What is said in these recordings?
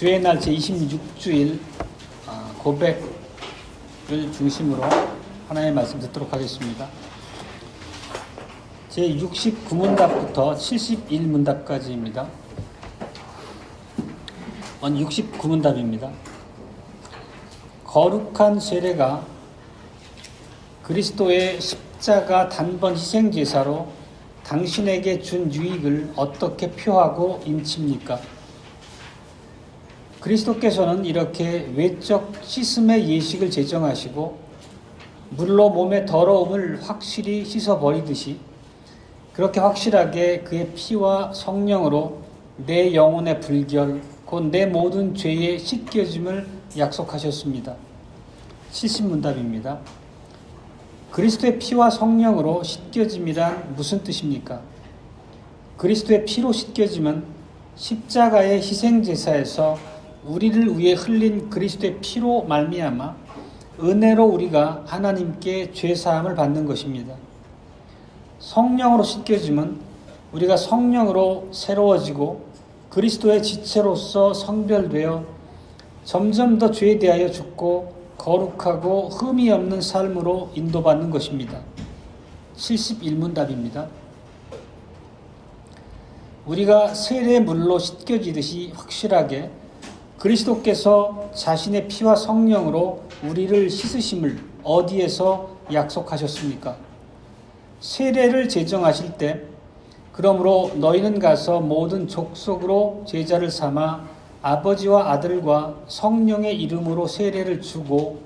주의 날 제26주일 고백을 중심으로 하나님의 말씀 듣도록 하겠습니다. 제69문답부터 71문답까지입니다. 69문답입니다. 거룩한 세례가 그리스도의 십자가 단번 희생제사로 당신에게 준 유익을 어떻게 표하고 인칩니까? 그리스도께서는 이렇게 외적 씻음의 예식을 제정하시고 물로 몸의 더러움을 확실히 씻어버리듯이 그렇게 확실하게 그의 피와 성령으로 내 영혼의 불결, 곧 내 모든 죄의 씻겨짐을 약속하셨습니다. 70문답입니다. 그리스도의 피와 성령으로 씻겨짐이란 무슨 뜻입니까? 그리스도의 피로 씻겨짐은 십자가의 희생제사에서 우리를 위해 흘린 그리스도의 피로 말미암아 은혜로 우리가 하나님께 죄사함을 받는 것입니다. 성령으로 씻겨짐은 우리가 성령으로 새로워지고 그리스도의 지체로서 성별되어 점점 더 죄에 대하여 죽고 거룩하고 흠이 없는 삶으로 인도받는 것입니다. 71문답입니다. 우리가 세례의 물로 씻겨지듯이 확실하게 그리스도께서 자신의 피와 성령으로 우리를 씻으심을 어디에서 약속하셨습니까? 세례를 제정하실 때 그러므로 너희는 가서 모든 족속으로 제자를 삼아 아버지와 아들과 성령의 이름으로 세례를 주고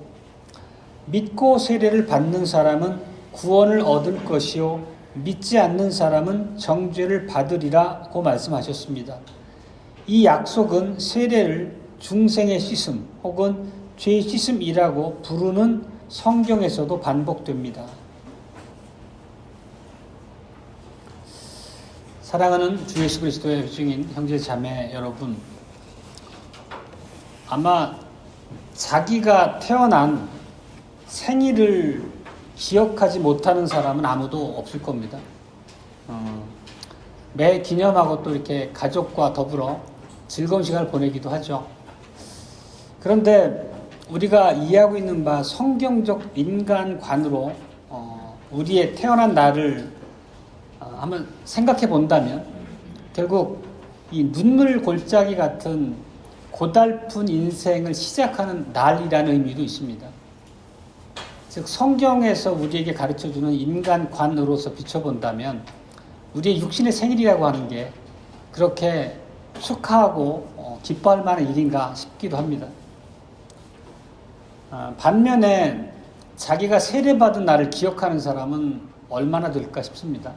믿고 세례를 받는 사람은 구원을 얻을 것이요 믿지 않는 사람은 정죄를 받으리라고 말씀하셨습니다. 이 약속은 세례를 중생의 씻음 혹은 죄의 씻음이라고 부르는 성경에서도 반복됩니다. 사랑하는 주 예수 그리스도의 증인 형제 자매 여러분, 아마 자기가 태어난 생일을 기억하지 못하는 사람은 아무도 없을 겁니다. 매 기념하고 또 이렇게 가족과 더불어 즐거운 시간을 보내기도 하죠. 그런데 우리가 이해하고 있는 바 성경적 인간관으로 우리의 태어난 날을 한번 생각해 본다면 결국 이 눈물 골짜기 같은 고달픈 인생을 시작하는 날이라는 의미도 있습니다. 즉 성경에서 우리에게 가르쳐주는 인간관으로서 비춰본다면 우리의 육신의 생일이라고 하는 게 그렇게 축하하고 기뻐할 만한 일인가 싶기도 합니다. 반면에 자기가 세례받은 날을 기억하는 사람은 얼마나 될까 싶습니다.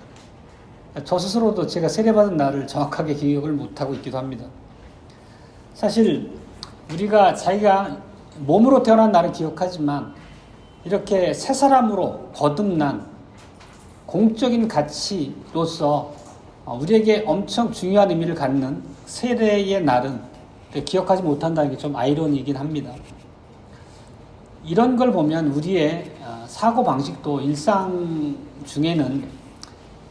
저 스스로도 제가 세례받은 날을 정확하게 기억을 못하고 있기도 합니다. 사실 우리가 자기가 몸으로 태어난 날을 기억하지만 이렇게 새 사람으로 거듭난 공적인 가치로서 우리에게 엄청 중요한 의미를 갖는 세례의 날은 기억하지 못한다는 게 좀 아이러니이긴 합니다. 이런 걸 보면 우리의 사고방식도 일상 중에는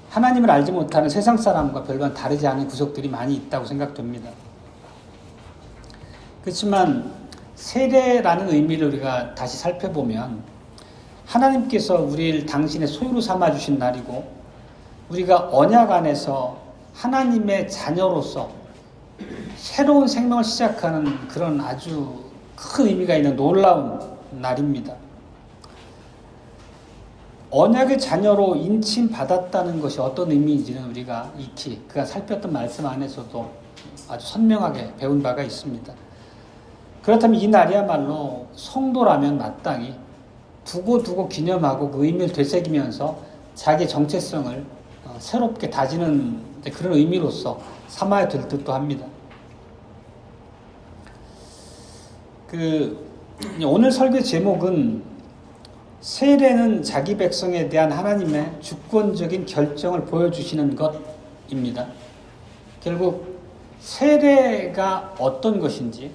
하나님을 알지 못하는 세상 사람과 별반 다르지 않은 구석들이 많이 있다고 생각됩니다. 그렇지만 세례라는 의미를 우리가 다시 살펴보면 하나님께서 우리를 당신의 소유로 삼아주신 날이고 우리가 언약 안에서 하나님의 자녀로서 새로운 생명을 시작하는 그런 아주 큰 의미가 있는 놀라운 날입니다. 언약의 자녀로 인침받았다는 것이 어떤 의미인지는 우리가 익히 그가 살폈던 말씀 안에서도 아주 선명하게 배운 바가 있습니다. 그렇다면 이 날이야말로 성도라면 마땅히 두고 기념하고 그 의미를 되새기면서 자기의 정체성을 새롭게 다지는 그런 의미로서 삼아야 될 듯도 합니다. 오늘 설교 제목은 세례는 자기 백성에 대한 하나님의 주권적인 결정을 보여주시는 것입니다. 결국 세례가 어떤 것인지,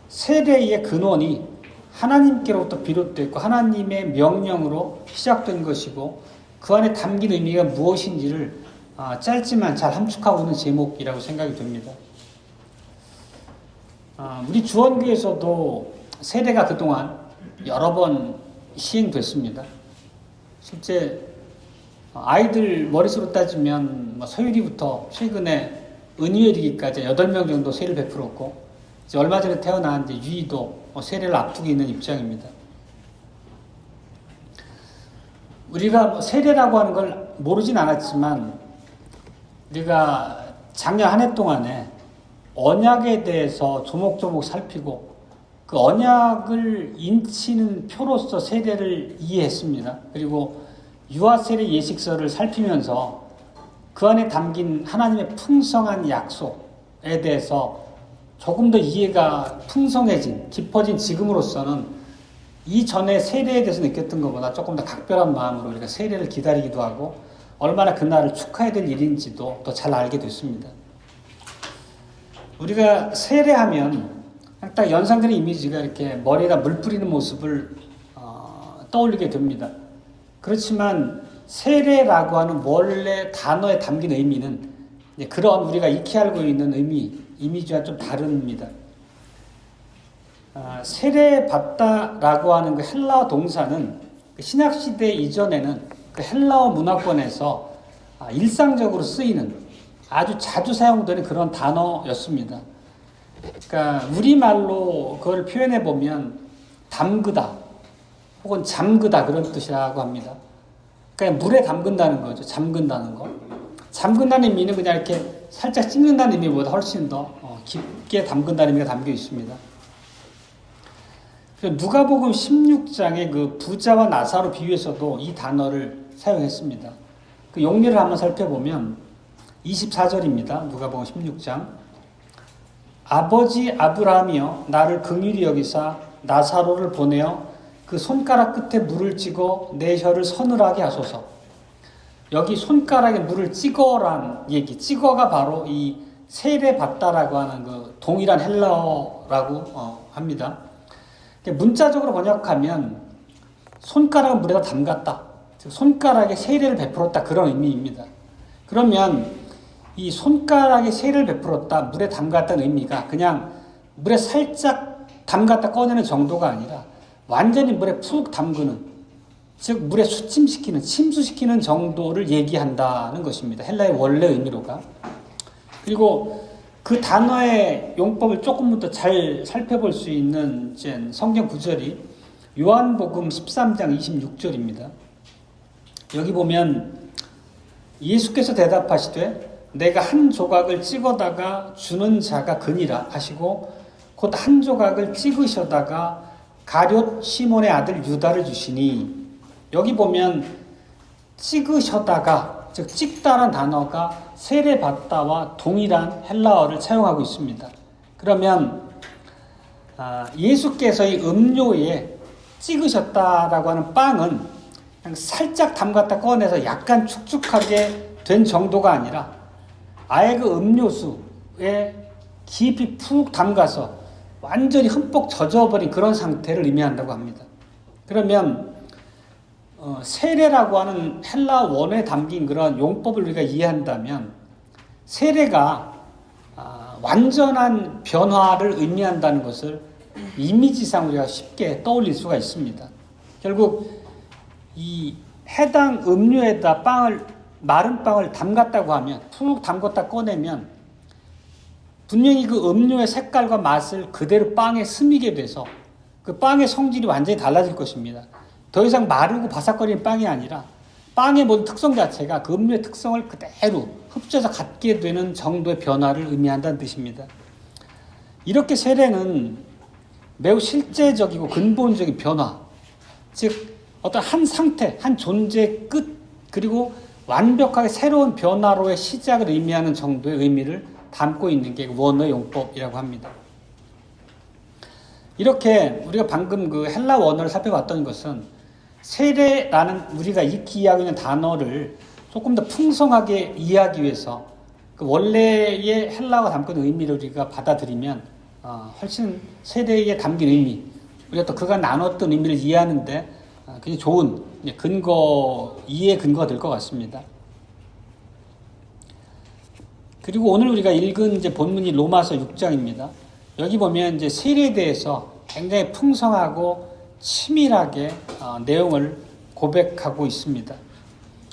세례의 근원이 하나님께로부터 비롯됐고 하나님의 명령으로 시작된 것이고 그 안에 담긴 의미가 무엇인지를 짧지만 잘 함축하고 있는 제목이라고 생각이 됩니다. 우리 주원교에서도 세례가 그동안 여러 번 시행됐습니다. 실제 아이들 머릿수로 따지면 서유리부터 최근에 은유엘이기까지 8명 정도 세례를 베풀었고, 이제 얼마 전에 태어난 이제 유이도 세례를 앞두고 있는 입장입니다. 우리가 세례라고 하는 걸 모르진 않았지만, 우리가 작년 한 해 동안에 언약에 대해서 조목조목 살피고 그 언약을 인치는 표로서 세례를 이해했습니다. 그리고 유아세례 예식서를 살피면서 그 안에 담긴 하나님의 풍성한 약속에 대해서 조금 더 이해가 풍성해진, 깊어진 지금으로서는 이전에 세례에 대해서 느꼈던 것보다 조금 더 각별한 마음으로 우리가 세례를 기다리기도 하고 얼마나 그날을 축하해야 될 일인지도 더 잘 알게 됐습니다. 우리가 세례하면 딱 연상되는 이미지가 이렇게 머리에다 물 뿌리는 모습을 떠올리게 됩니다. 그렇지만 세례라고 하는 원래 단어에 담긴 의미는 그런 우리가 익히 알고 있는 이미지와 좀 다릅니다. 세례받다라고 하는 그 헬라어 동사는 신약시대 이전에는 그 헬라어 문화권에서 일상적으로 쓰이는 아주 자주 사용되는 그런 단어였습니다. 그러니까 우리말로 그걸 표현해 보면 담그다 혹은 잠그다 그런 뜻이라고 합니다. 그러니까 물에 담근다는 거죠. 잠근다는 거. 잠근다는 의미는 그냥 이렇게 살짝 찍는다는 의미보다 훨씬 더 깊게 담근다는 의미가 담겨 있습니다. 누가복음 16장의 그 부자와 나사로 비유에서도 이 단어를 사용했습니다. 그 용례를 한번 살펴보면 24절입니다. 누가복음 16장. 아버지 아브라함이여 나를 긍휼히 여기사 나사로를 보내어 그 손가락 끝에 물을 찍어 내 혀를 서늘하게 하소서. 여기 손가락에 물을 찍어란 얘기, 찍어가 바로 이 세례 받다라고 하는 그 동일한 헬라어라고 합니다. 문자적으로 번역하면 손가락을 물에다 담갔다, 즉 손가락에 세례를 베풀었다 그런 의미입니다. 그러면 이 손가락에 세례를 베풀었다, 물에 담갔다는 의미가 그냥 물에 살짝 담갔다 꺼내는 정도가 아니라 완전히 물에 푹 담그는, 즉 물에 수침시키는, 침수시키는 정도를 얘기한다는 것입니다. 헬라의 원래 의미로가. 그리고 그 단어의 용법을 조금 더 잘 살펴볼 수 있는 성경 구절이 요한복음 13장 26절입니다. 여기 보면 예수께서 대답하시되 내가 한 조각을 찍어다가 주는 자가 그니라 하시고 곧 한 조각을 찍으셔다가 가룟 시몬의 아들 유다를 주시니, 여기 보면 찍으셔다가, 즉 찍다라는 단어가 세례받다와 동일한 헬라어를 사용하고 있습니다. 그러면 예수께서 이 음료에 찍으셨다라고 하는 빵은 그냥 살짝 담갔다 꺼내서 약간 축축하게 된 정도가 아니라 아예 그 음료수에 깊이 푹 담가서 완전히 흠뻑 젖어버린 그런 상태를 의미한다고 합니다. 그러면 세례라고 하는 헬라 원어에 담긴 그런 용법을 우리가 이해한다면 세례가 완전한 변화를 의미한다는 것을 이미지상 우리가 쉽게 떠올릴 수가 있습니다. 결국 이 해당 음료에다 마른 빵을 담갔다고 하면, 푹 담갔다 꺼내면 분명히 그 음료의 색깔과 맛을 그대로 빵에 스미게 돼서 그 빵의 성질이 완전히 달라질 것입니다. 더 이상 마르고 바삭거리는 빵이 아니라 빵의 모든 특성 자체가 그 음료의 특성을 그대로 흡수해서 갖게 되는 정도의 변화를 의미한다는 뜻입니다. 이렇게 세례는 매우 실제적이고 근본적인 변화, 즉 어떤 한 상태, 한 존재의 끝, 그리고 완벽하게 새로운 변화로의 시작을 의미하는 정도의 의미를 담고 있는 게 원어의 용법이라고 합니다. 이렇게 우리가 방금 그 헬라 원어를 살펴봤던 것은 세례라는 우리가 익히 이해하고 있는 단어를 조금 더 풍성하게 이해하기 위해서 그 원래의 헬라어가 담고 있는 의미를 우리가 받아들이면 훨씬 세례에 담긴 의미, 우리가 또 그가 나눴던 의미를 이해하는데 굉장히 좋은 이해의 근거가 될 것 같습니다. 그리고 오늘 우리가 읽은 본문이 로마서 6장입니다. 여기 보면 이제 세례에 대해서 굉장히 풍성하고 치밀하게 내용을 고백하고 있습니다.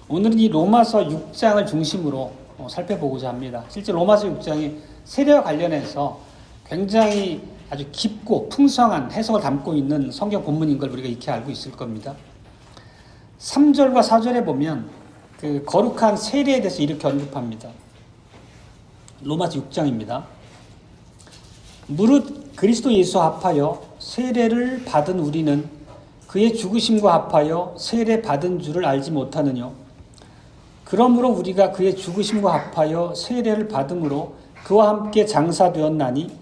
오늘은 이 로마서 6장을 중심으로 살펴보고자 합니다. 실제 로마서 6장이 세례와 관련해서 굉장히 아주 깊고 풍성한 해석을 담고 있는 성경 본문인 걸 우리가 익히 알고 있을 겁니다. 3절과 4절에 보면 그 거룩한 세례에 대해서 이렇게 언급합니다. 로마서 6장입니다. 무릇 그리스도 예수 합하여 세례를 받은 우리는 그의 죽으심과 합하여 세례 받은 줄을 알지 못하느뇨. 그러므로 우리가 그의 죽으심과 합하여 세례를 받음으로 그와 함께 장사되었나니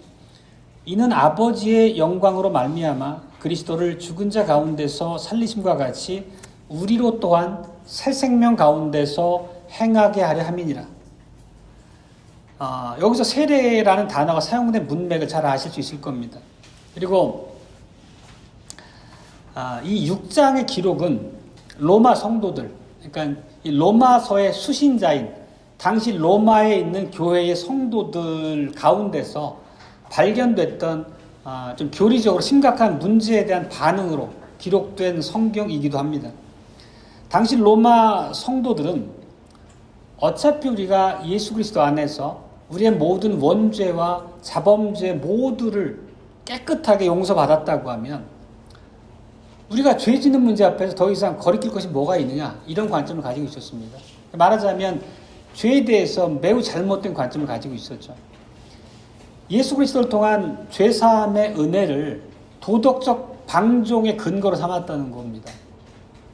이는 아버지의 영광으로 말미암아 그리스도를 죽은 자 가운데서 살리심과 같이 우리로 또한 새 생명 가운데서 행하게 하려 함이니라. 여기서 세례라는 단어가 사용된 문맥을 잘 아실 수 있을 겁니다. 그리고 이 6장의 기록은 로마 성도들, 그러니까 이 로마서의 수신자인 당시 로마에 있는 교회의 성도들 가운데서 발견됐던 좀 교리적으로 심각한 문제에 대한 반응으로 기록된 성경이기도 합니다. 당시 로마 성도들은 어차피 우리가 예수 그리스도 안에서 우리의 모든 원죄와 자범죄 모두를 깨끗하게 용서받았다고 하면 우리가 죄 짓는 문제 앞에서 더 이상 거리낄 것이 뭐가 있느냐, 이런 관점을 가지고 있었습니다. 말하자면 죄에 대해서 매우 잘못된 관점을 가지고 있었죠. 예수 그리스도를 통한 죄사함의 은혜를 도덕적 방종의 근거로 삼았다는 겁니다.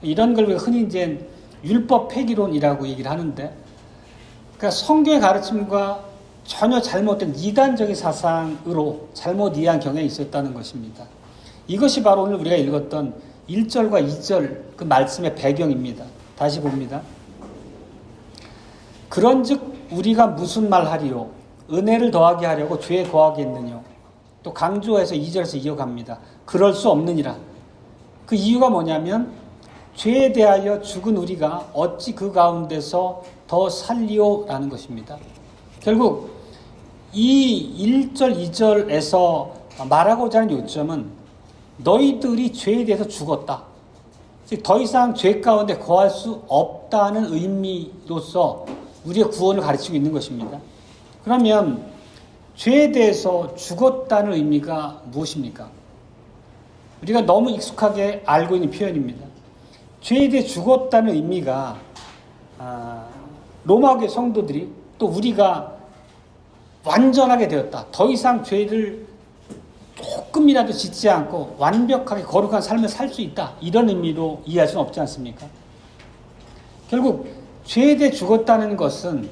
이런 걸 흔히 이제 율법 폐기론이라고 얘기를 하는데, 그러니까 성경의 가르침과 전혀 잘못된 이단적인 사상으로 잘못 이해한 경향이 있었다는 것입니다. 이것이 바로 오늘 우리가 읽었던 1절과 2절 그 말씀의 배경입니다. 다시 봅니다. 그런즉 우리가 무슨 말 하리요? 은혜를 더하게 하려고 죄에 더하겠느뇨? 또 강조해서 2절에서 이어갑니다. 그럴 수 없느니라. 그 이유가 뭐냐면 죄에 대하여 죽은 우리가 어찌 그 가운데서 더 살리오라는 것입니다. 결국 이 1절, 2절에서 말하고자 하는 요점은 너희들이 죄에 대해서 죽었다. 즉 더 이상 죄 가운데 거할 수 없다는 의미로서 우리의 구원을 가르치고 있는 것입니다. 그러면 죄에 대해서 죽었다는 의미가 무엇입니까? 우리가 너무 익숙하게 알고 있는 표현입니다. 죄에 대해 죽었다는 의미가 로마교회 성도들이 또 우리가 완전하게 되었다. 더 이상 죄를 조금이라도 짓지 않고 완벽하게 거룩한 삶을 살 수 있다. 이런 의미로 이해할 수는 없지 않습니까? 결국 죄에 대해 죽었다는 것은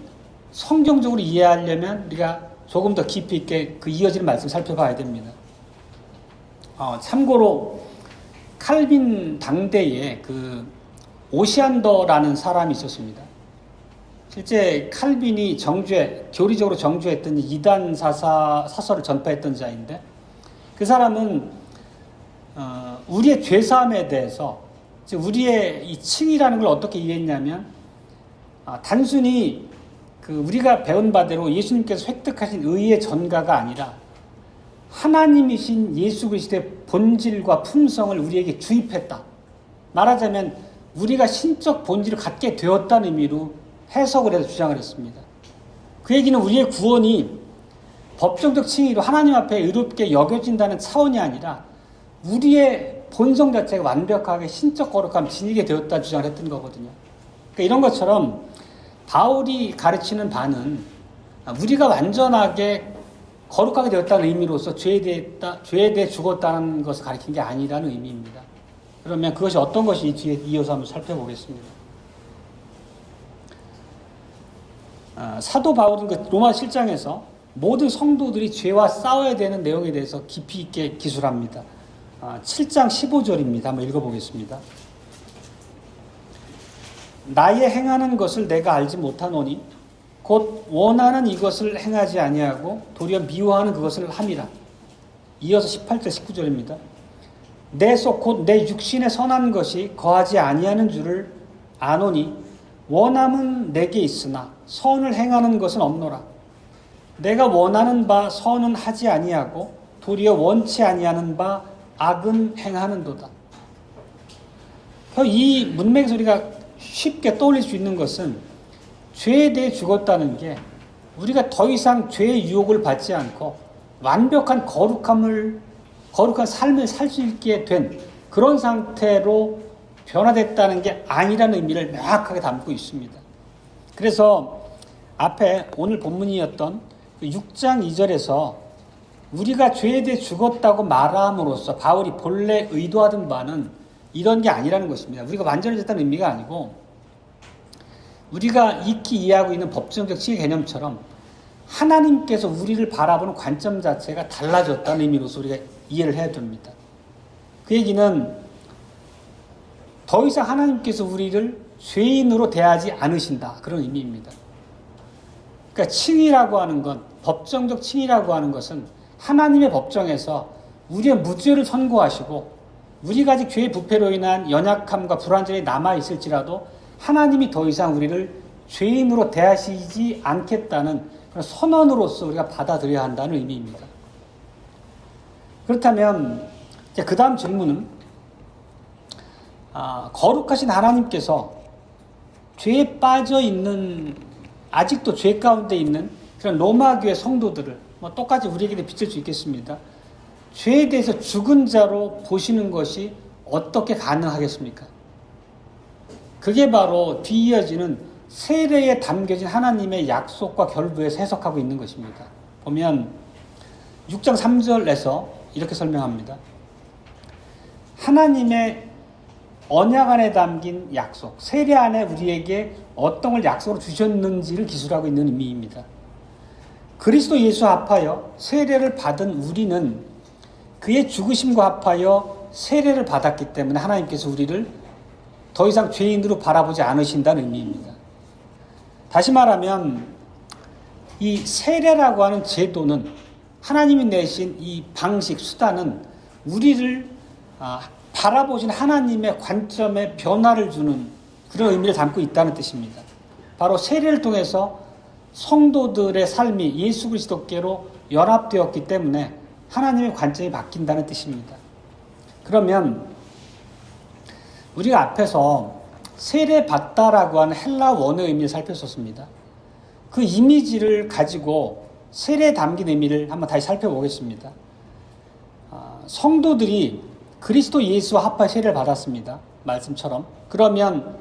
성경적으로 이해하려면 우리가 조금 더 깊이 있게 그 이어지는 말씀을 살펴봐야 됩니다. 참고로 칼빈 당대에 그 오시안더라는 사람이 있었습니다. 실제 칼빈이 교리적으로 정죄했던 이단 사설을 전파했던 자인데, 그 사람은 우리의 죄사함에 대해서, 즉 우리의 이 칭이라는 걸 어떻게 이해했냐면 단순히 우리가 배운 바대로 예수님께서 획득하신 의의 전가가 아니라 하나님이신 예수 그리스도의 본질과 품성을 우리에게 주입했다. 말하자면 우리가 신적 본질을 갖게 되었다는 의미로 해석을 해서 주장을 했습니다. 그 얘기는 우리의 구원이 법정적 칭의로 하나님 앞에 의롭게 여겨진다는 차원이 아니라 우리의 본성 자체가 완벽하게 신적 거룩함 지니게 되었다 주장을 했던 거거든요. 그러니까 이런 것처럼 바울이 가르치는 바는 우리가 완전하게 거룩하게 되었다는 의미로서 죄에 대해 죽었다는 것을 가르친 게 아니라는 의미입니다. 그러면 그것이 어떤 것이 뒤에 이어서 한번 살펴보겠습니다. 사도 바울은 그 로마 7장에서 모든 성도들이 죄와 싸워야 되는 내용에 대해서 깊이 있게 기술합니다. 7장 15절입니다. 한번 읽어보겠습니다. 나의 행하는 것을 내가 알지 못하노니 곧 원하는 이것을 행하지 아니하고 도리어 미워하는 그것을 함이라. 이어서 18절 19절입니다. 내 속 곧 내 육신에 선한 것이 거하지 아니하는 줄을 아노니 원함은 내게 있으나 선을 행하는 것은 없노라. 내가 원하는 바 선은 하지 아니하고 도리어 원치 아니하는 바 악은 행하는도다. 이 문맥에서 우리가 쉽게 떠올릴 수 있는 것은 죄에 대해 죽었다는 게 우리가 더 이상 죄의 유혹을 받지 않고 완벽한 거룩한 삶을 살 수 있게 된 그런 상태로 변화됐다는 게 아니라는 의미를 명확하게 담고 있습니다. 그래서 앞에 오늘 본문이었던 6장 2절에서 우리가 죄에 대해 죽었다고 말함으로써 바울이 본래 의도하던 바는 이런 게 아니라는 것입니다. 우리가 완전해졌다는 의미가 아니고 우리가 익히 이해하고 있는 법정적 칭의 개념처럼 하나님께서 우리를 바라보는 관점 자체가 달라졌다는 의미로서 우리가 이해를 해야 됩니다. 그 얘기는 더 이상 하나님께서 우리를 죄인으로 대하지 않으신다. 그런 의미입니다. 그러니까 칭의라고 하는 건, 법정적 칭의라고 하는 것은 하나님의 법정에서 우리의 무죄를 선고하시고 우리가 아직 죄의 부패로 인한 연약함과 불완전이 남아있을지라도 하나님이 더 이상 우리를 죄인으로 대하시지 않겠다는 그런 선언으로서 우리가 받아들여야 한다는 의미입니다. 그렇다면 이제 그 다음 질문은 거룩하신 하나님께서 죄에 빠져 있는 아직도 죄 가운데 있는 그런 로마 교회 성도들을 똑같이 우리에게 비칠 수 있겠습니다. 죄에 대해서 죽은 자로 보시는 것이 어떻게 가능하겠습니까? 그게 바로 뒤이어지는 세례에 담겨진 하나님의 약속과 결부에서 해석하고 있는 것입니다. 보면 6장 3절에서 이렇게 설명합니다. 하나님의 언약 안에 담긴 약속, 세례 안에 우리에게 어떤 걸 약속으로 주셨는지를 기술하고 있는 의미입니다. 그리스도 예수 합하여 세례를 받은 우리는 그의 죽으심과 합하여 세례를 받았기 때문에 하나님께서 우리를 더 이상 죄인으로 바라보지 않으신다는 의미입니다. 다시 말하면 이 세례라고 하는 제도는 하나님이 내신 이 방식, 수단은 우리를 바라보신 하나님의 관점에 변화를 주는 그런 의미를 담고 있다는 뜻입니다. 바로 세례를 통해서 성도들의 삶이 예수 그리스도께로 연합되었기 때문에 하나님의 관점이 바뀐다는 뜻입니다. 그러면 우리가 앞에서 세례받다라고 하는 헬라 원어의 의미를 살폈었습니다. 그 이미지를 가지고 세례에 담긴 의미를 한번 다시 살펴보겠습니다. 성도들이 그리스도 예수와 합하여 세례를 받았습니다. 말씀처럼. 그러면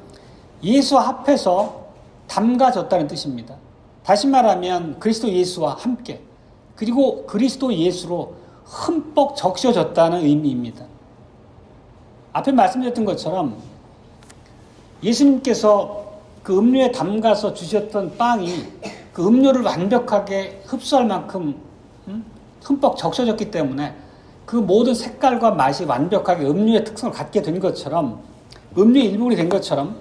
예수와 합해서 담가졌다는 뜻입니다. 다시 말하면 그리스도 예수와 함께 그리고 그리스도 예수로 흠뻑 적셔졌다는 의미입니다. 앞에 말씀드렸던 것처럼 예수님께서 그 음료에 담가서 주셨던 빵이 그 음료를 완벽하게 흡수할 만큼 흠뻑 적셔졌기 때문에 그 모든 색깔과 맛이 완벽하게 음료의 특성을 갖게 된 것처럼 음료의 일부분이 된 것처럼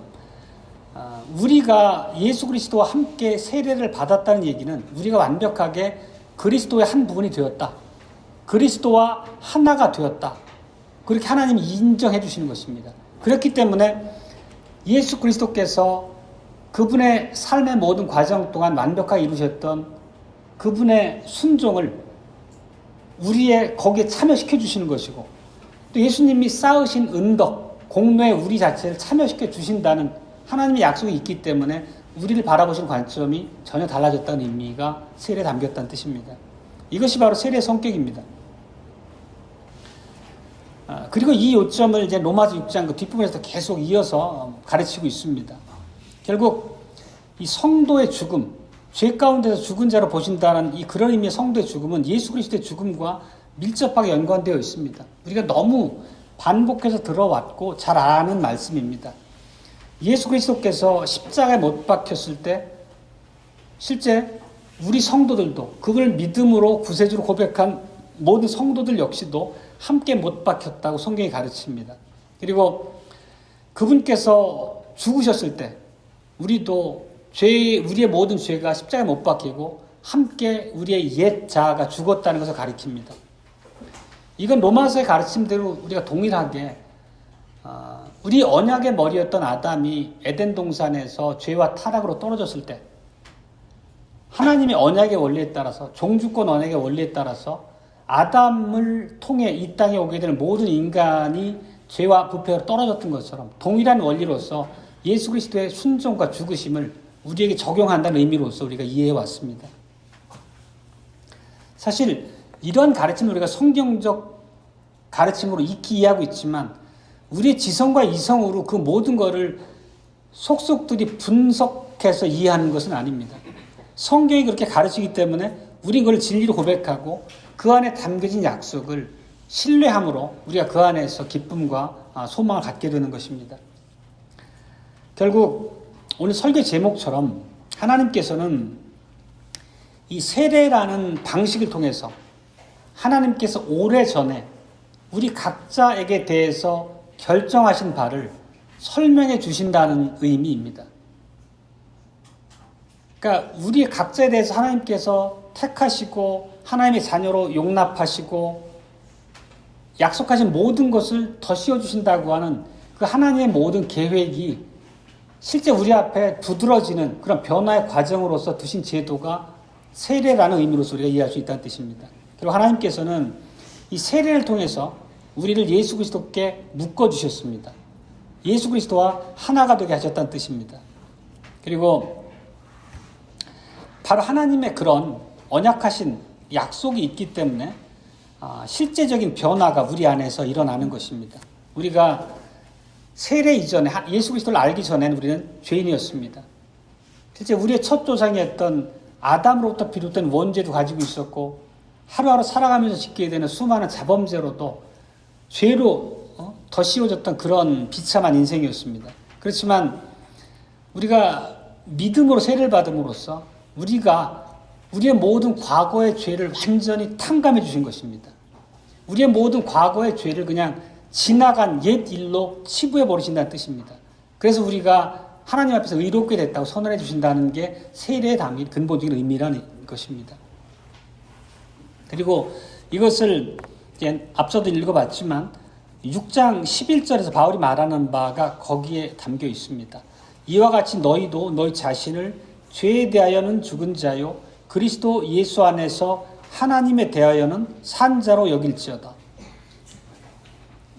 우리가 예수 그리스도와 함께 세례를 받았다는 얘기는 우리가 완벽하게 그리스도의 한 부분이 되었다. 그리스도와 하나가 되었다. 그렇게 하나님이 인정해 주시는 것입니다. 그렇기 때문에 예수 그리스도께서 그분의 삶의 모든 과정 동안 완벽하게 이루셨던 그분의 순종을 우리의 거기에 참여시켜 주시는 것이고 또 예수님이 쌓으신 은덕, 공로에 우리 자체를 참여시켜 주신다는 하나님의 약속이 있기 때문에 우리를 바라보시는 관점이 전혀 달라졌다는 의미가 세례에 담겼다는 뜻입니다. 이것이 바로 세례의 성격입니다. 그리고 이 요점을 이제 로마서 6장 그 뒷부분에서 계속 이어서 가르치고 있습니다. 결국 이 성도의 죽음, 죄 가운데서 죽은 자로 보신다는 이 그런 의미의 성도의 죽음은 예수 그리스도의 죽음과 밀접하게 연관되어 있습니다. 우리가 너무 반복해서 들어왔고 잘 아는 말씀입니다. 예수 그리스도께서 십자가에 못 박혔을 때 실제 우리 성도들도 그걸 믿음으로 구세주로 고백한 모든 성도들 역시도 함께 못 박혔다고 성경이 가르칩니다. 그리고 그분께서 죽으셨을 때 우리도 우리의 모든 죄가 십자가에 못 박히고 함께 우리의 옛 자아가 죽었다는 것을 가리킵니다. 이건 로마서의 가르침대로 우리가 동일하게 우리 언약의 머리였던 아담이 에덴 동산에서 죄와 타락으로 떨어졌을 때 하나님의 언약의 원리에 따라서 종주권 언약의 원리에 따라서 아담을 통해 이 땅에 오게 되는 모든 인간이 죄와 부패로 떨어졌던 것처럼 동일한 원리로서 예수 그리스도의 순종과 죽으심을 우리에게 적용한다는 의미로서 우리가 이해해 왔습니다. 사실 이러한 가르침을 우리가 성경적 가르침으로 익히 이해하고 있지만 우리의 지성과 이성으로 그 모든 것을 속속들이 분석해서 이해하는 것은 아닙니다. 성경이 그렇게 가르치기 때문에 우리는 그걸 진리로 고백하고 그 안에 담겨진 약속을 신뢰함으로 우리가 그 안에서 기쁨과 소망을 갖게 되는 것입니다. 결국 오늘 설교 제목처럼 하나님께서는 이 세례라는 방식을 통해서 하나님께서 오래전에 우리 각자에게 대해서 결정하신 바를 설명해 주신다는 의미입니다. 그러니까 우리 각자에 대해서 하나님께서 택하시고 하나님의 자녀로 용납하시고 약속하신 모든 것을 더 씌워주신다고 하는 그 하나님의 모든 계획이 실제 우리 앞에 두드러지는 그런 변화의 과정으로서 두신 제도가 세례라는 의미로서 우리가 이해할 수 있다는 뜻입니다. 그리고 하나님께서는 이 세례를 통해서 우리를 예수 그리스도께 묶어주셨습니다. 예수 그리스도와 하나가 되게 하셨다는 뜻입니다. 그리고 바로 하나님의 그런 언약하신 약속이 있기 때문에 실제적인 변화가 우리 안에서 일어나는 것입니다. 우리가 세례 이전에 예수 그리스도를 알기 전에는 우리는 죄인이었습니다. 실제 우리의 첫 조상이었던 아담으로부터 비롯된 원죄도 가지고 있었고 하루하루 살아가면서 짓게 되는 수많은 자범죄로도 죄로 더 씌워졌던 그런 비참한 인생이었습니다. 그렇지만 우리가 믿음으로 세례를 받음으로써 우리가 우리의 모든 과거의 죄를 완전히 탕감해 주신 것입니다. 우리의 모든 과거의 죄를 그냥 지나간 옛 일로 치부해 버리신다는 뜻입니다. 그래서 우리가 하나님 앞에서 의롭게 됐다고 선언해 주신다는 게 세례에 담긴 근본적인 의미라는 것입니다. 그리고 이것을 이제 앞서도 읽어봤지만 6장 11절에서 바울이 말하는 바가 거기에 담겨 있습니다. 이와 같이 너희도 너희 자신을 죄에 대하여는 죽은 자요 그리스도 예수 안에서 하나님에 대하여는 산 자로 여길지어다.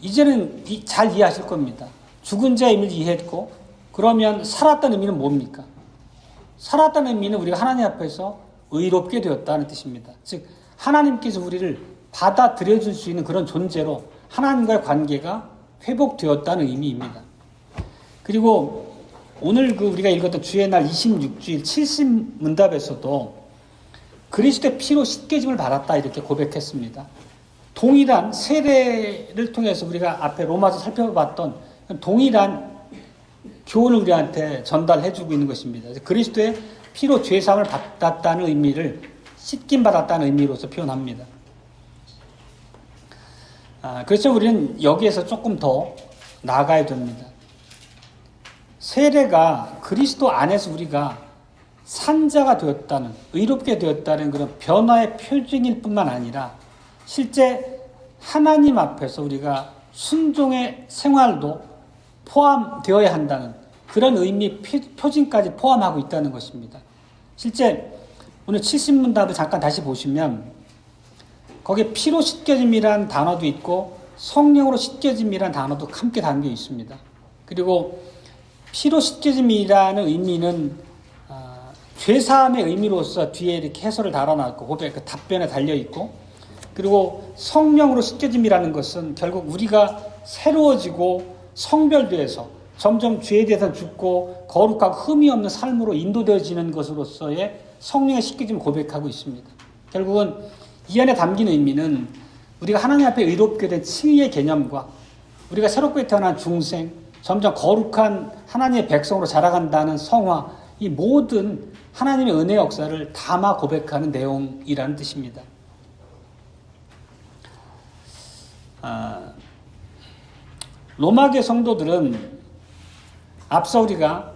이제는 잘 이해하실 겁니다. 죽은 자의 의미를 이해했고 그러면 살았다는 의미는 뭡니까? 살았다는 의미는 우리가 하나님 앞에서 의롭게 되었다는 뜻입니다. 즉 하나님께서 우리를 받아들여 줄 수 있는 그런 존재로 하나님과의 관계가 회복되었다는 의미입니다. 그리고 오늘 우리가 읽었던 주의 날 26주일 70문답에서도 그리스도의 피로 씻겨짐을 받았다 이렇게 고백했습니다. 동일한 세례를 통해서 우리가 앞에 로마서 살펴봤던 동일한 교훈을 우리한테 전달해주고 있는 것입니다. 그리스도의 피로 죄사함을 받았다는 의미를 씻김 받았다는 의미로서 표현합니다. 그렇죠. 우리는 여기에서 조금 더 나아가야 됩니다. 세례가 그리스도 안에서 우리가 산자가 되었다는, 의롭게 되었다는 그런 변화의 표징일 뿐만 아니라 실제 하나님 앞에서 우리가 순종의 생활도 포함되어야 한다는 그런 의미 표징까지 포함하고 있다는 것입니다. 실제 오늘 70문답을 잠깐 다시 보시면 거기에 피로 씻겨짐이란 단어도 있고 성령으로 씻겨짐이란 단어도 함께 담겨 있습니다. 그리고 피로 씻겨짐이라는 의미는 죄사함의 의미로서 뒤에 이렇게 해설을 달아놨고 고백 그 답변에 달려 있고 그리고 성령으로 씻겨짐이라는 것은 결국 우리가 새로워지고 성별돼서 점점 죄에 대해서 죽고 거룩하고 흠이 없는 삶으로 인도되어지는 것으로서의 성령의 씻겨짐을 고백하고 있습니다. 결국은 이 안에 담긴 의미는 우리가 하나님 앞에 의롭게 된 칭의의 개념과 우리가 새롭게 태어난 중생, 점점 거룩한 하나님의 백성으로 자라간다는 성화, 이 모든 하나님의 은혜 역사를 담아 고백하는 내용이라는 뜻입니다. 로마계 성도들은 앞서 우리가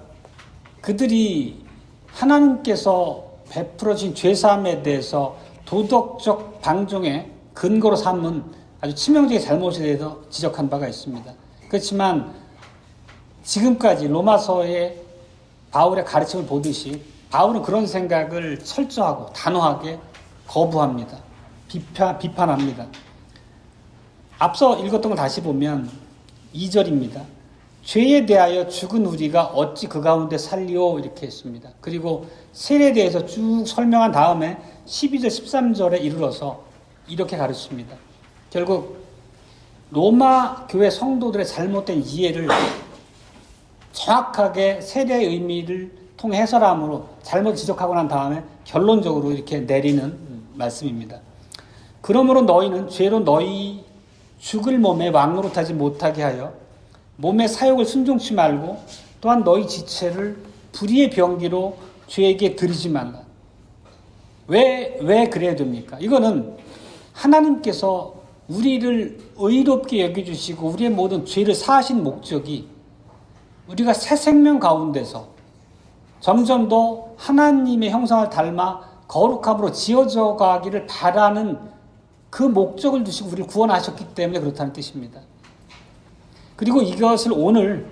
그들이 하나님께서 베풀어 주신 죄사함에 대해서 도덕적 방종의 근거로 삼은 아주 치명적인 잘못에 대해서 지적한 바가 있습니다. 그렇지만 지금까지 로마서의 바울의 가르침을 보듯이 바울은 그런 생각을 철저하고 단호하게 거부합니다. 비판합니다. 앞서 읽었던 걸 다시 보면 2절입니다. 죄에 대하여 죽은 우리가 어찌 그 가운데 살리오 이렇게 했습니다. 그리고 세례에 대해서 쭉 설명한 다음에 12절 13절에 이르러서 이렇게 가르칩니다. 결국 로마 교회 성도들의 잘못된 이해를 정확하게 세례의 의미를 통해 해설함으로 잘못 지적하고 난 다음에 결론적으로 이렇게 내리는 말씀입니다. 그러므로 너희는 죄로 너희 죽을 몸에 왕노릇하지 못하게 하여 몸의 사욕을 순종치 말고 또한 너희 지체를 불의의 병기로 죄에게 드리지 말라. 왜 그래야 됩니까? 이거는 하나님께서 우리를 의롭게 여겨주시고 우리의 모든 죄를 사하신 목적이 우리가 새 생명 가운데서 점점 더 하나님의 형상을 닮아 거룩함으로 지어져 가기를 바라는 그 목적을 두시고 우리를 구원하셨기 때문에 그렇다는 뜻입니다. 그리고 이것을 오늘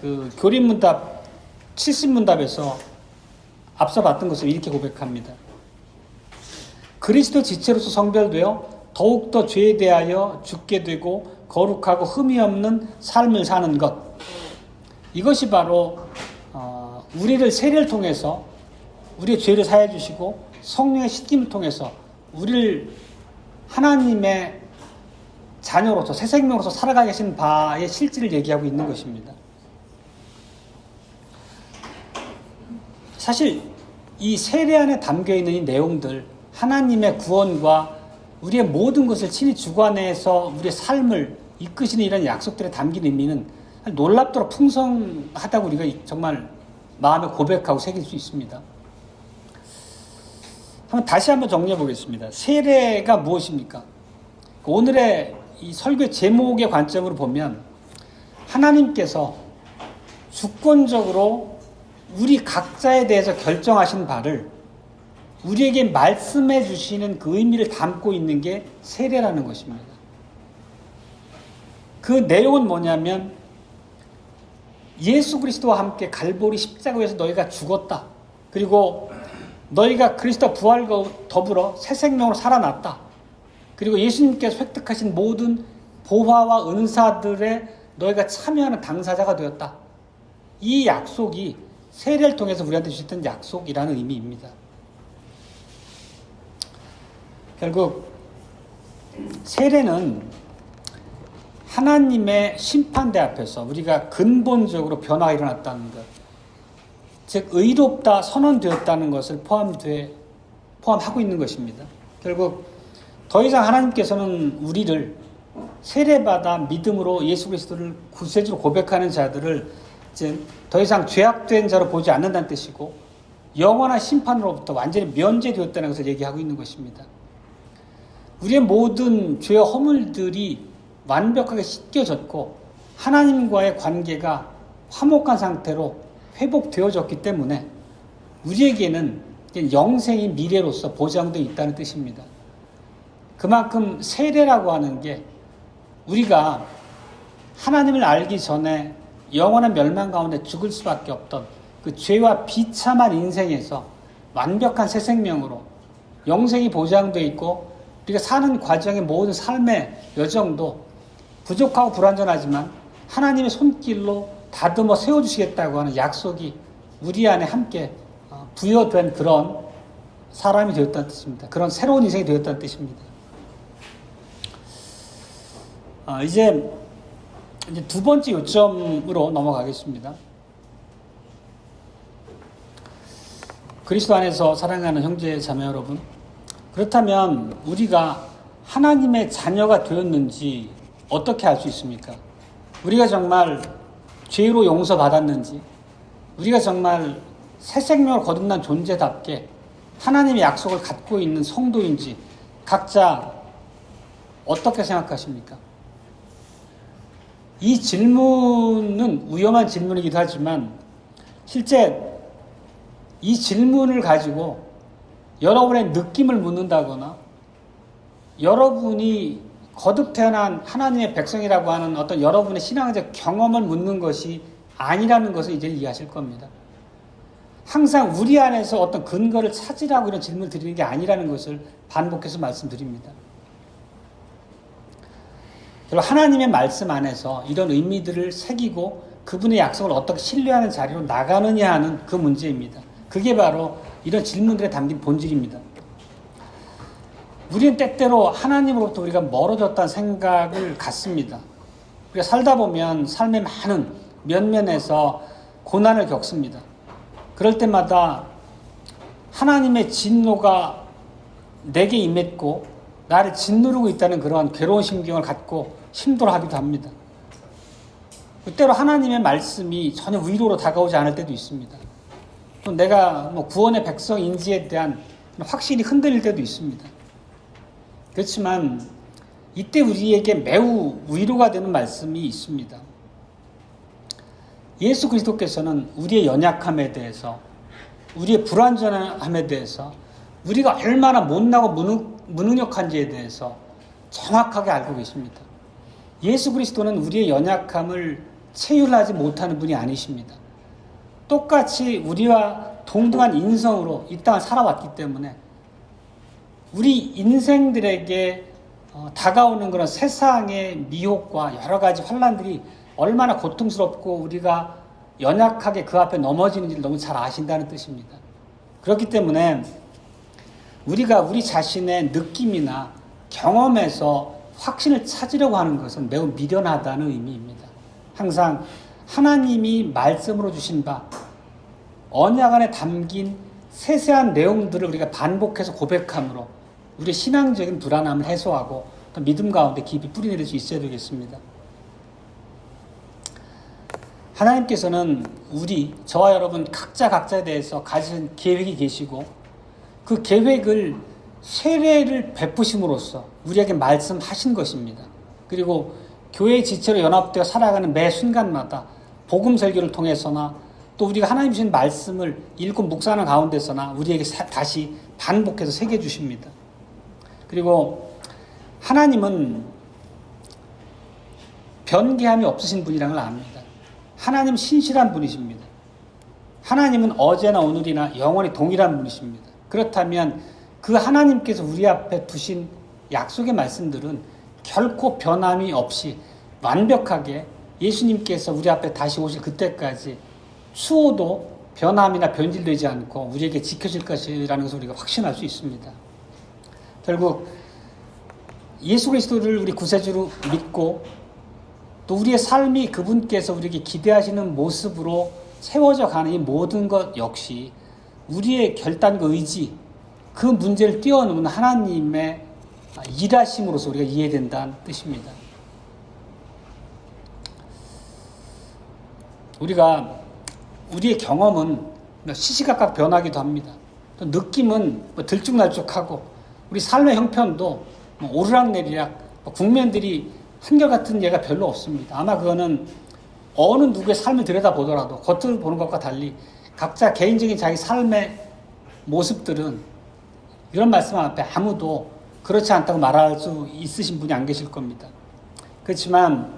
그 교린문답 70문답에서 앞서 봤던 것을 이렇게 고백합니다. 그리스도 지체로서 성별되어 더욱더 죄에 대하여 죽게 되고 거룩하고 흠이 없는 삶을 사는 것. 이것이 바로 우리를 세례를 통해서 우리의 죄를 사해 주시고 성령의 씻김을 통해서 우리를 하나님의 자녀로서 새 생명으로서 살아가게 하신 바의 실질을 얘기하고 있는 것입니다. 사실 이 세례 안에 담겨있는 이 내용들, 하나님의 구원과 우리의 모든 것을 친히 주관해서 우리의 삶을 이끄시는 이런 약속들에 담긴 의미는 놀랍도록 풍성하다고 우리가 정말 마음에 고백하고 새길 수 있습니다. 다시 한번 정리해 보겠습니다. 세례가 무엇입니까? 오늘의 이 설교 제목의 관점으로 보면 하나님께서 주권적으로 우리 각자에 대해서 결정하신 바를 우리에게 말씀해 주시는 그 의미를 담고 있는 게 세례라는 것입니다. 그 내용은 뭐냐면 예수 그리스도와 함께 갈보리 십자가에서 너희가 죽었다. 그리고 너희가 그리스도 부활과 더불어 새 생명으로 살아났다. 그리고 예수님께서 획득하신 모든 보화와 은사들에 너희가 참여하는 당사자가 되었다. 이 약속이 세례를 통해서 우리한테 주셨던 약속이라는 의미입니다. 결국 세례는 하나님의 심판대 앞에서 우리가 근본적으로 변화가 일어났다는 것, 즉 의롭다 선언되었다는 것을 포함하고 있는 것입니다. 결국 더 이상 하나님께서는 우리를 세례받아 믿음으로 예수 그리스도를 구세주로 고백하는 자들을 이제 더 이상 죄악된 자로 보지 않는다는 뜻이고 영원한 심판으로부터 완전히 면제되었다는 것을 얘기하고 있는 것입니다. 우리의 모든 죄와 허물들이 완벽하게 씻겨졌고 하나님과의 관계가 화목한 상태로 회복되어졌기 때문에 우리에게는 영생이 미래로서 보장되어 있다는 뜻입니다. 그만큼 세례라고 하는 게 우리가 하나님을 알기 전에 영원한 멸망 가운데 죽을 수밖에 없던 그 죄와 비참한 인생에서 완벽한 새 생명으로 영생이 보장되어 있고 우리가 사는 과정의 모든 삶의 여정도 부족하고 불완전하지만 하나님의 손길로 다듬어 세워주시겠다고 하는 약속이 우리 안에 함께 부여된 그런 사람이 되었다는 뜻입니다. 그런 새로운 인생이 되었다는 뜻입니다. 이제 두 번째 요점으로 넘어가겠습니다. 그리스도 안에서 사랑하는 형제 자매 여러분, 그렇다면 우리가 하나님의 자녀가 되었는지 어떻게 알 수 있습니까? 우리가 정말 죄로 용서받았는지, 우리가 정말 새 생명을 거듭난 존재답게 하나님의 약속을 갖고 있는 성도인지 각자 어떻게 생각하십니까? 이 질문은 위험한 질문이기도 하지만 실제 이 질문을 가지고 여러분의 느낌을 묻는다거나 여러분이 거듭 태어난 하나님의 백성이라고 하는 어떤 여러분의 신앙적 경험을 묻는 것이 아니라는 것을 이제 이해하실 겁니다. 항상 우리 안에서 어떤 근거를 찾으라고 이런 질문을 드리는 게 아니라는 것을 반복해서 말씀드립니다. 결국 하나님의 말씀 안에서 이런 의미들을 새기고 그분의 약속을 어떻게 신뢰하는 자리로 나가느냐 하는 그 문제입니다. 그게 바로 이런 질문들에 담긴 본질입니다. 우리는 때때로 하나님으로부터 우리가 멀어졌다는 생각을 갖습니다. 우리가 살다 보면 삶의 많은 면면에서 고난을 겪습니다. 그럴 때마다 하나님의 진노가 내게 임했고 나를 짓누르고 있다는 그러한 괴로운 심경을 갖고 힘들어하기도 합니다. 때로 하나님의 말씀이 전혀 위로로 다가오지 않을 때도 있습니다. 또 내가 구원의 백성인지에 대한 확신이 흔들릴 때도 있습니다. 그렇지만 이때 우리에게 매우 위로가 되는 말씀이 있습니다. 예수 그리스도께서는 우리의 연약함에 대해서, 우리의 불완전함에 대해서, 우리가 얼마나 못나고 무능력한지에 대해서 정확하게 알고 계십니다. 예수 그리스도는 우리의 연약함을 체휼하지 못하는 분이 아니십니다. 똑같이 우리와 동등한 인성으로 이 땅을 살아왔기 때문에 우리 인생들에게 다가오는 그런 세상의 미혹과 여러 가지 환난들이 얼마나 고통스럽고 우리가 연약하게 그 앞에 넘어지는지를 너무 잘 아신다는 뜻입니다. 그렇기 때문에 우리가 우리 자신의 느낌이나 경험에서 확신을 찾으려고 하는 것은 매우 미련하다는 의미입니다. 항상 하나님이 말씀으로 주신 바 언약 안에 담긴 세세한 내용들을 우리가 반복해서 고백함으로 우리의 신앙적인 불안함을 해소하고 또 믿음 가운데 깊이 뿌리내릴 수 있어야 되겠습니다. 하나님께서는 저와 여러분 각자에 대해서 가진 계획이 계시고 그 계획을 세례를 베푸심으로써 우리에게 말씀하신 것입니다. 그리고 교회의 지체로 연합되어 살아가는 매 순간마다 복음 설교를 통해서나 또 우리가 하나님 주신 말씀을 읽고 묵상하는 가운데서나 우리에게 다시 반복해서 새겨주십니다. 그리고 하나님은 변개함이 없으신 분이라는 걸 압니다. 하나님은 신실한 분이십니다. 하나님은 어제나 오늘이나 영원히 동일한 분이십니다. 그렇다면 그 하나님께서 우리 앞에 두신 약속의 말씀들은 결코 변함이 없이 완벽하게 예수님께서 우리 앞에 다시 오실 그때까지 추호도 변함이나 변질되지 않고 우리에게 지켜질 것이라는 것을 우리가 확신할 수 있습니다. 결국 예수 그리스도를 우리 구세주로 믿고 또 우리의 삶이 그분께서 우리에게 기대하시는 모습으로 세워져 가는 이 모든 것 역시 우리의 결단과 의지, 그 문제를 뛰어넘는 하나님의 일하심으로서 우리가 이해된다는 뜻입니다. 우리의 경험은 시시각각 변하기도 합니다. 또 느낌은 들쭉날쭉하고 우리 삶의 형편도 오르락내리락 국면들이 한결같은 예가 별로 없습니다. 아마 그거는 어느 누구의 삶을 들여다보더라도 겉으로 보는 것과 달리 각자 개인적인 자기 삶의 모습들은 이런 말씀 앞에 아무도 그렇지 않다고 말할 수 있으신 분이 안 계실 겁니다. 그렇지만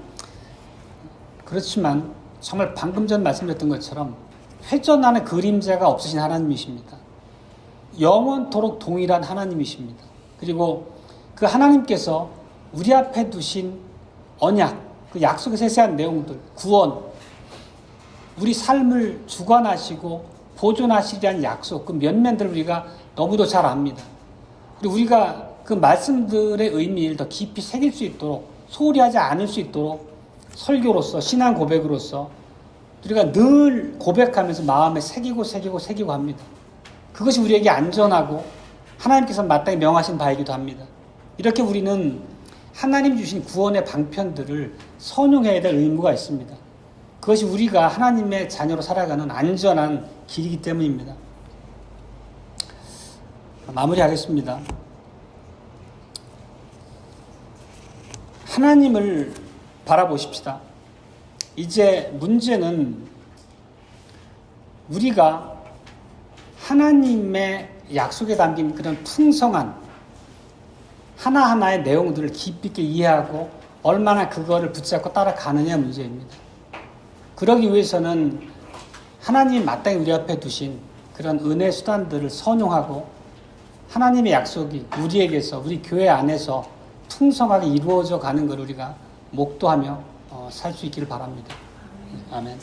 정말 방금 전 말씀드렸던 것처럼 회전하는 그림자가 없으신 하나님이십니다. 영원토록 동일한 하나님이십니다. 그리고 그 하나님께서 우리 앞에 두신 언약, 그 약속의 세세한 내용들, 구원, 우리 삶을 주관하시고 보존하시리라는 약속, 그 면면들을 우리가 너무도 잘 압니다. 그리고 우리가 그 말씀들의 의미를 더 깊이 새길 수 있도록, 소홀히 하지 않을 수 있도록 설교로서, 신앙 고백으로서 우리가 늘 고백하면서 마음에 새기고 합니다. 그것이 우리에게 안전하고 하나님께서 마땅히 명하신 바이기도 합니다. 이렇게 우리는 하나님 주신 구원의 방편들을 선용해야 될 의무가 있습니다. 그것이 우리가 하나님의 자녀로 살아가는 안전한 길이기 때문입니다. 마무리하겠습니다. 하나님을 바라보십시다. 이제 문제는 우리가 하나님의 약속에 담긴 그런 풍성한 하나하나의 내용들을 깊이 있게 이해하고 얼마나 그거를 붙잡고 따라가느냐 문제입니다. 그러기 위해서는 하나님이 마땅히 우리 앞에 두신 그런 은혜 수단들을 선용하고 하나님의 약속이 우리에게서 우리 교회 안에서 풍성하게 이루어져 가는 걸 우리가 목도하며 살 수 있기를 바랍니다. 아멘.